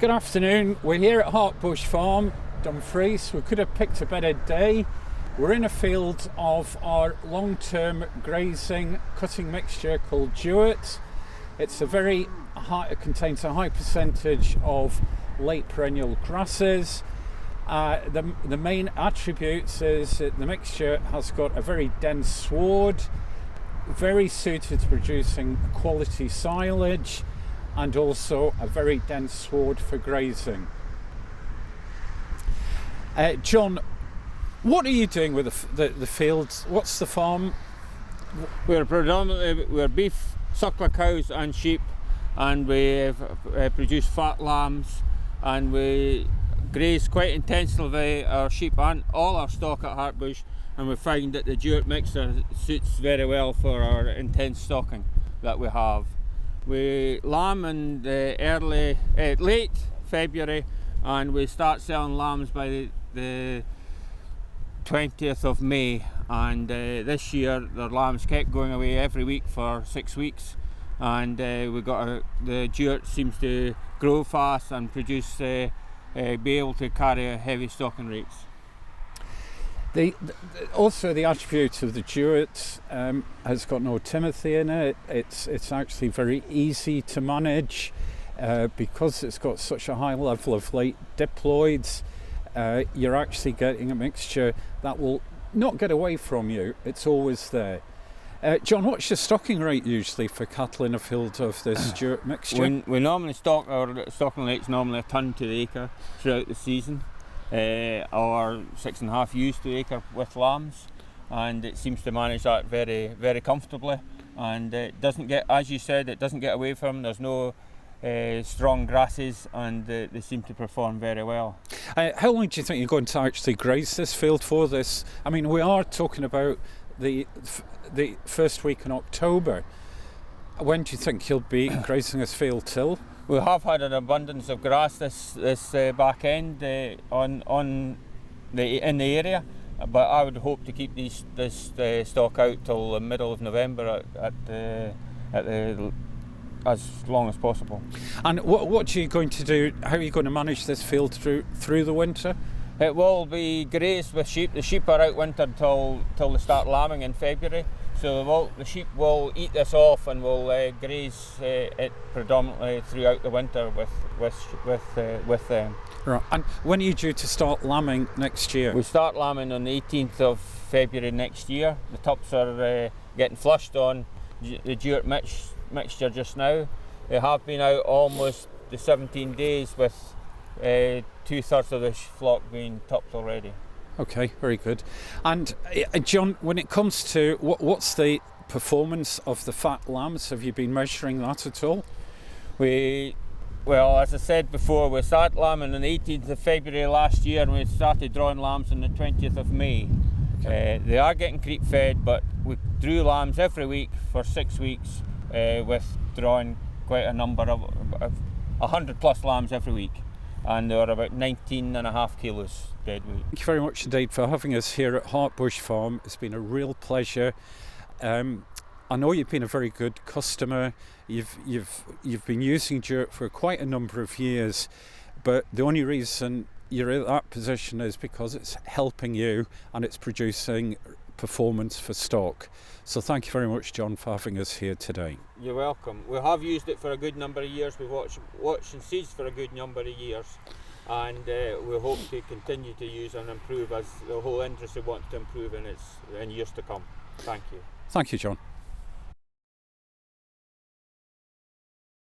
Good afternoon. We're here at Hartbush Farm, Dumfries. We could have picked a better day. We're in a field of our long-term grazing cutting mixture called Duart. It's it contains a high percentage of late perennial grasses. The main attributes is that the mixture has got a very dense sward, very suited to producing quality silage, and also a very dense sward for grazing. John, what are you doing with the fields? What's the farm? We're beef, suckler cows and sheep, and we produce fat lambs, and we graze quite intensively our sheep and all our stock at Hartbush, and we find that the Duart mixture suits very well for our intense stocking that we have. We lamb in late February, and we start selling lambs by the 20th of May, and this year the lambs kept going away every week for 6 weeks, and the Duart seems to grow fast and produce be able to carry heavy stocking rates. Also the attribute of the Duart has got no timothy in it. It's actually very easy to manage because it's got such a high level of late diploids. You're actually getting a mixture that will not get away from you. It's always there. John, what's your stocking rate usually for cattle in a field of this Duart mixture? We normally our stocking rate's normally a tonne to the acre throughout the season. Or 6.5 ewes to acre with lambs, and it seems to manage that very, very comfortably, and it doesn't get, as you said, it doesn't get away from them. There's no strong grasses, and they seem to perform very well. How long do you think you're going to actually graze this field for this? I mean, we are talking about the first week in October. When do you think you'll be grazing this field till? We have had an abundance of grass this back end in the area, but I would hope to keep this stock out till the middle of November as long as possible. And what are you going to do? How are you going to manage this field through the winter? It will be grazed with sheep. The sheep are out winter till they start lambing in February. So the sheep will eat this off, and will graze it predominantly throughout the winter with them. Right. And when are you due to start lambing next year? We start lambing on the 18th of February next year. The tops are getting flushed on the Duart mixture just now. They have been out almost the 17 days with 2/3 of the flock being topped already. Okay, very good. And John, when it comes to what's the performance of the fat lambs, have you been measuring that at all? Well, as I said before, we started lambing on the 18th of February last year, and we started drawing lambs on the 20th of May. Okay. They are getting creep fed, but we drew lambs every week for 6 weeks with drawing quite a number of 100 plus lambs every week, and they were about 19.5 kilos dead weight. Thank you very much indeed for having us here at Hartbush Farm. It's been a real pleasure. I know you've been a very good customer. You've been using Duart for quite a number of years, but the only reason you're in that position is because it's helping you and it's producing performance for stock. So thank you very much, John, for having us here today. You're welcome. We have used it for a good number of years. We've watched and seeds for a good number of years, and we hope to continue to use and improve as the whole industry wants to improve in years to come. Thank you. Thank you, John.